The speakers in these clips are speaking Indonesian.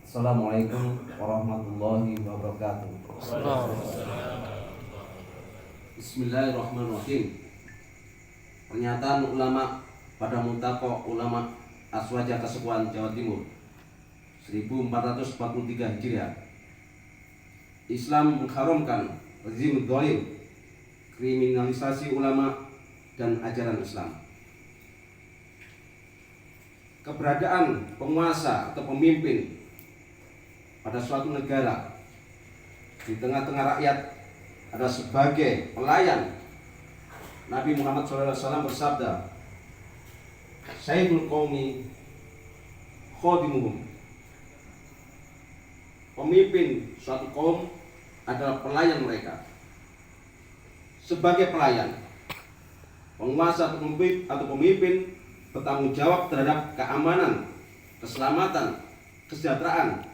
Assalamualaikum warahmatullahi wabarakatuh. Bismillahirrahmanirrahim. Pernyataan ulama pada Multaqo Ulama Aswaja Kasepuhan Jawa Timur 1443 Hijriah. Islam mengharamkan rezim zalim, kriminalisasi ulama dan ajaran Islam. Keberadaan penguasa atau pemimpin pada suatu negara di tengah-tengah rakyat adalah sebagai pelayan. Nabi Muhammad SAW bersabda, Sayyidul Qaumi khadimuhum. Pemimpin suatu kaum adalah pelayan mereka. Sebagai pelayan, penguasa atau pemimpin bertanggung jawab terhadap keamanan, keselamatan, kesejahteraan,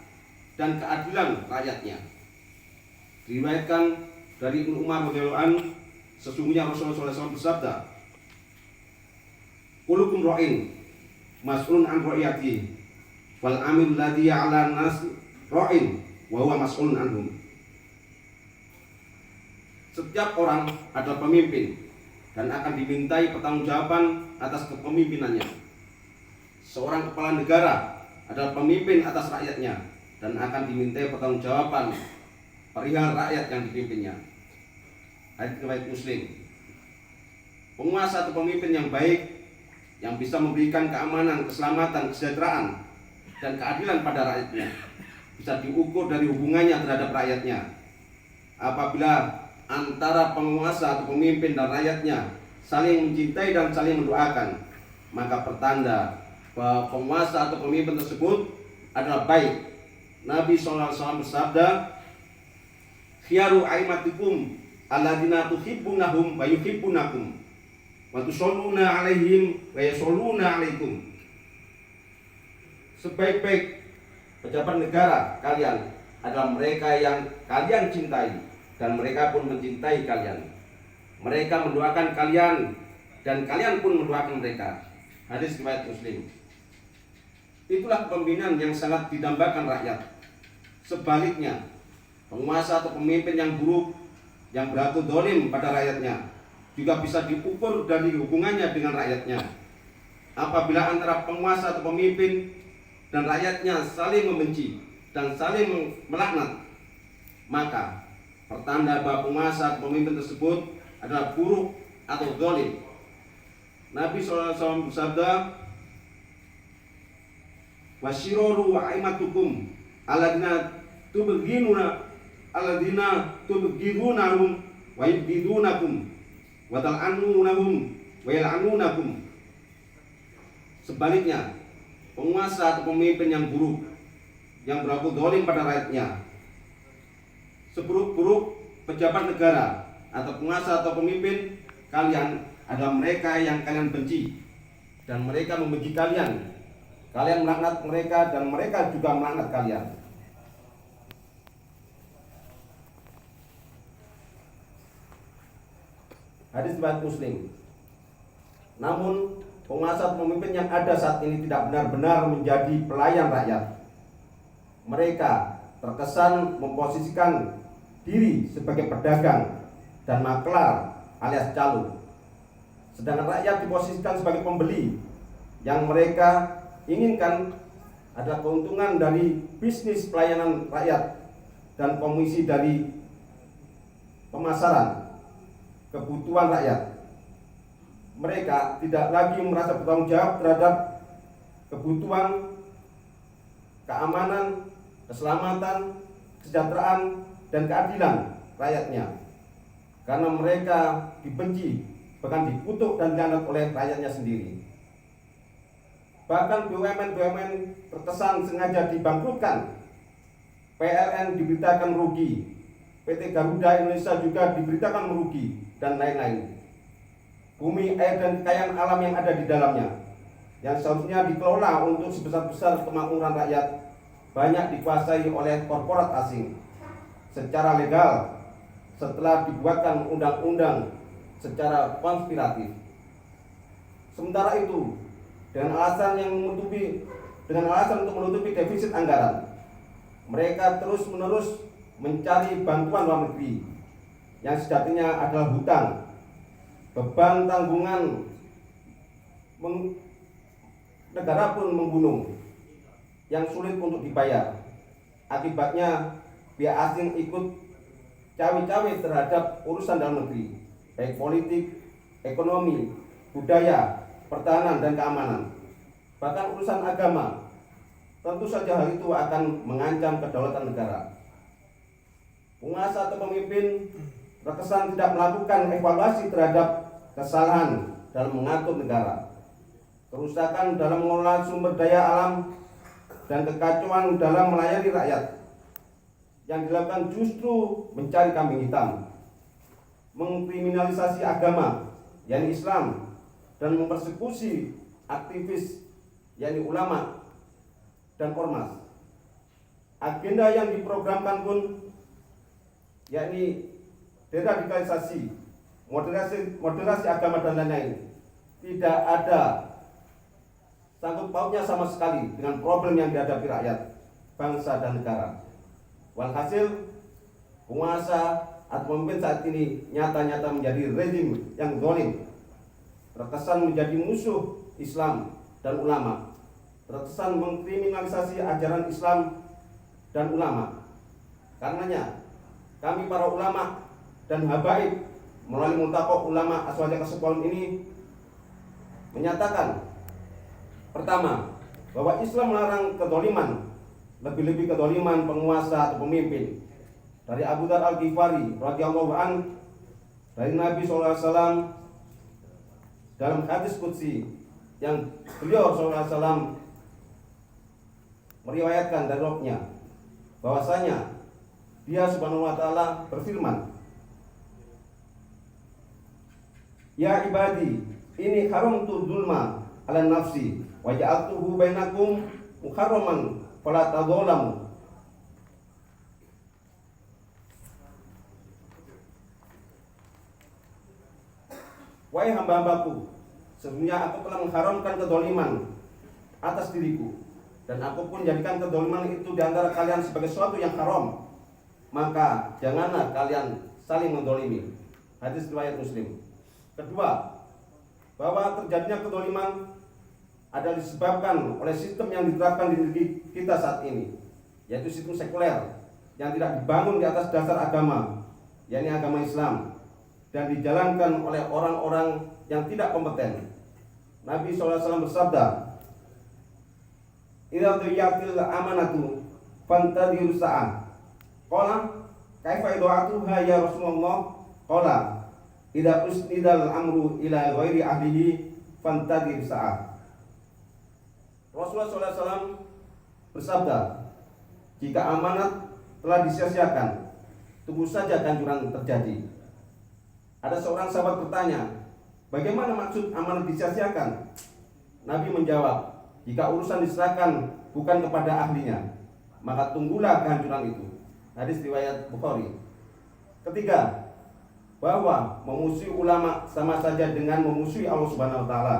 dan keadilan rakyatnya. Diriwayatkan dari Ibnu Umar radhiyallahu anhu, sesungguhnya Rasulullah SAW bersabda, Kullukum ra'in mas'ulun an ra'iyatihi wal amil ladzi 'ala nas ra'in wa huwa mas'ulun anhum. Setiap orang adalah pemimpin dan akan dimintai pertanggungjawaban atas kepemimpinannya. Seorang kepala negara adalah pemimpin atas rakyatnya dan akan dimintai pertanggungjawaban perihal rakyat yang dipimpinnya. Hadits riwayat Muslim. Penguasa atau pemimpin yang baik yang bisa memberikan keamanan, keselamatan, kesejahteraan, dan keadilan pada rakyatnya bisa diukur dari hubungannya terhadap rakyatnya. Apabila antara penguasa atau pemimpin dan rakyatnya saling mencintai dan saling mendoakan, maka pertanda bahwa penguasa atau pemimpin tersebut adalah baik. Nabi SAW bersabda, Khiyaru aimatikum alladzina tuhibbunahum wa yuhibbunakum wa tusholluna alaihim wa yashalluna alaikum. Sebaik-baik pejabat negara kalian adalah mereka yang kalian cintai dan mereka pun mencintai kalian. Mereka mendoakan kalian dan kalian pun mendoakan mereka. Hadis riwayat Muslim. Itulah kepemimpinan yang sangat didambakan rakyat. Sebaliknya, penguasa atau pemimpin yang buruk, yang berlaku zalim pada rakyatnya, juga bisa diukur dari hubungannya dengan rakyatnya. Apabila antara penguasa atau pemimpin dan rakyatnya saling membenci dan saling melaknat, maka pertanda bahwa penguasa atau pemimpin tersebut adalah buruk atau zalim. Nabi SAW bersabda, Wasyiroru wa'imatukum alladzina tubghidunahum wa yubghidunakum wa tal'anunahum wa yal'anunakum. Sebaliknya, penguasa atau pemimpin yang buruk, yang berlaku zalim pada rakyatnya, seburuk-buruk pejabat negara atau penguasa atau pemimpin kalian adalah mereka yang kalian benci dan mereka membenci kalian. Kalian melaknat mereka dan mereka juga melaknat kalian. Hadis riwayat Muslim. Namun penguasa atau pemimpin yang ada saat ini tidak benar-benar menjadi pelayan rakyat. Mereka terkesan memposisikan diri sebagai pedagang dan maklar alias calo. Sedangkan rakyat diposisikan sebagai pembeli. Yang mereka inginkan adalah keuntungan dari bisnis pelayanan rakyat dan komisi dari pemasaran kebutuhan rakyat. Mereka tidak lagi merasa bertanggung jawab terhadap kebutuhan, keamanan, keselamatan, kesejahteraan, dan keadilan rakyatnya. Karena mereka dibenci, bahkan dikutuk dan dilaknat oleh rakyatnya sendiri. Bahkan BUMN terkesan sengaja dibangkrutkan. PLN diberitakan merugi, PT Garuda Indonesia juga diberitakan merugi, dan lain-lain. Bumi, air, dan kekayaan alam yang ada di dalamnya, yang seharusnya dikelola untuk sebesar-besar kemakmuran rakyat, banyak dikuasai oleh korporat asing secara legal setelah dibuatkan undang-undang secara konspiratif. Sementara itu, dengan alasan untuk menutupi defisit anggaran, mereka terus-menerus mencari bantuan luar negeri yang sejatinya adalah hutang. Beban tanggungan negara pun menggunung yang sulit untuk dibayar. Akibatnya pihak asing ikut cawe-cawe terhadap urusan dalam negeri, baik politik, ekonomi, budaya, pertahanan, dan keamanan. Bahkan urusan agama, tentu saja hal itu akan mengancam kedaulatan negara. Penguasa atau pemimpin terkesan tidak melakukan evaluasi terhadap kesalahan dalam mengatur negara, kerusakan dalam mengelola sumber daya alam, dan kekacauan dalam melayani rakyat. Yang dilakukan justru mencari kambing hitam, mengkriminalisasi agama, yakni Islam, dan mempersekusi aktivis, yakni ulama dan ormas. Agenda yang diprogramkan pun yakni deradikalisasi, moderasi agama, dan lain-lain. Tidak ada sangkut pautnya sama sekali dengan problem yang dihadapi rakyat, bangsa, dan negara. Walhasil, penguasa atau pemimpin saat ini nyata-nyata menjadi rezim yang zalim, terkesan menjadi musuh Islam dan ulama, terkesan mengkriminalisasi ajaran Islam dan ulama. Karenanya, kami para ulama dan habaib melalui Multaqo Ulama Aswaja ke-10 ini menyatakan, pertama, bahwa Islam melarang kezaliman, lebih-lebih kezaliman penguasa atau pemimpin. Dari Abu Dzar Al-Ghifari radhiyallahu an, dari Nabi SAW dalam hadis qudsi yang beliau SAW meriwayatkan dari Rabbnya, bahwasanya Dia Subhanahu wa taala berfirman, "Ya ibadi, ini haramtu dzulma 'ala nafsi wa ja'altuhu bainakum muharraman fala tadzalamu." Wahai hamba-hambaku, sesungguhnya aku telah mengharamkan kezaliman atas diriku, dan aku pun jadikan kezaliman itu di antara kalian sebagai sesuatu yang haram. Maka janganlah kalian saling menzalimi. Hadis riwayat Muslim. Kedua, bahwa terjadinya kezaliman adalah disebabkan oleh sistem yang diterapkan di negeri kita saat ini, yaitu sistem sekuler yang tidak dibangun di atas dasar agama, yakni agama Islam, dan dijalankan oleh orang-orang yang tidak kompeten. Nabi SAW bersabda, "Idza dhiyatil amanatu fantadhiru sa'ah." Qala, "Kaifa idu'atuha ya Rasulullah?" Qala, "Idza usnidal amru ila ghairi ahlihi fantadhir sa'ah." Rasulullah SAW bersabda, jika amanat telah disia-siakan, tunggu saja ganjuran terjadi. Ada seorang sahabat bertanya, bagaimana maksud amanat disia-siakan? Nabi menjawab, jika urusan diserahkan bukan kepada ahlinya, maka tunggulah kehancuran itu. Hadis riwayat Bukhari. Ketiga, bahwa memusuhi ulama sama saja dengan memusuhi Allah Subhanahu wa taala.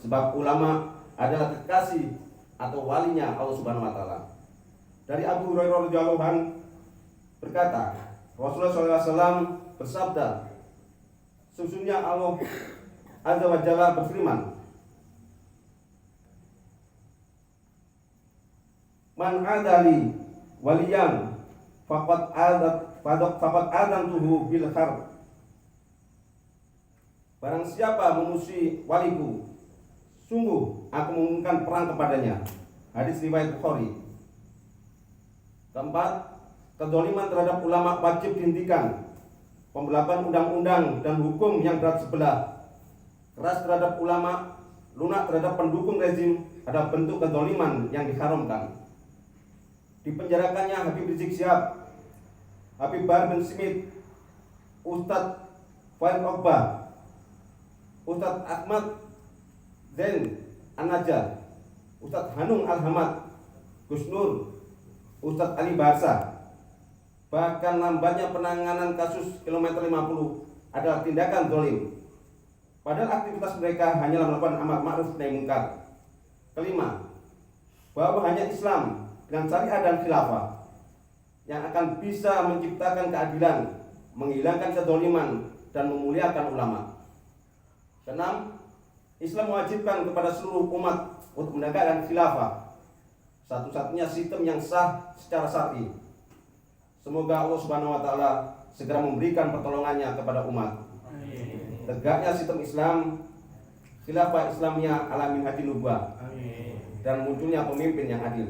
Sebab ulama adalah kekasih atau walinya Allah Subhanahu wa taala. Dari Abu Hurairah radhiyallahu anhu berkata, Rasulullah SAW bersabda, sesungguhnya Allah Azza wa Jalla berfirman, "Man adali waliyan faqad adantuhu bil harb." Barang siapa memusuhi waliku, sungguh aku mengumumkan perang kepadanya. Hadis riwayat Bukhari. Keempat, kezaliman terhadap ulama wajib dihentikan. Pembelahan undang-undang dan hukum yang berat sebelah, keras terhadap ulama, lunak terhadap pendukung rezim adalah bentuk kezaliman yang diharamkan. Dipenjarakannya Habib Rizik Syihab, Habib Bahar bin Smith, Ustadz Farid Ogbah, Ustadz Ahmad Zain An-Najah, Ustadz Hanung Al-Hamad, Gus Nur, Ustadz Ali Bahasa. Bahkan lambatnya penanganan kasus kilometer 50 adalah tindakan zalim, padahal aktivitas mereka hanyalah melakukan amar ma'ruf nahi munkar. Kelima, bahwa hanya Islam dengan syariat dan khilafah yang akan bisa menciptakan keadilan, menghilangkan kezaliman, dan memuliakan ulama. Keenam, Islam mewajibkan kepada seluruh umat untuk menegakkan khilafah, satu-satunya sistem yang sah secara syar'i. Semoga Allah Subhanahu wa taala segera memberikan pertolongannya kepada umat. Tegaknya sistem Islam, khilafah Islamiyah ala minhajin nubuwah, dan munculnya pemimpin yang adil.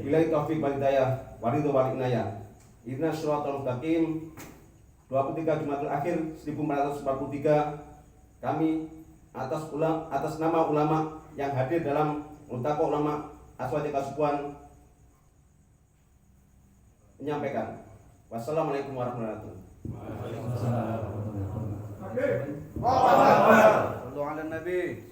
Billahi taufiq wal hidayah, waridho wal inayah. Ihdinas shiratal mustaqim. 23 Jumadil Akhir 1443, kami atas nama ulama yang hadir dalam Multaqo Ulama Aswaja Kasukuan menyampaikan. Wassalamualaikum warahmatullahi wabarakatuh. Sallu ala Nabi.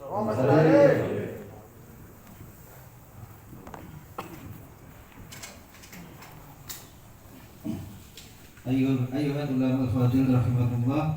Ayuhal ulama al-fadil rahimakumullah.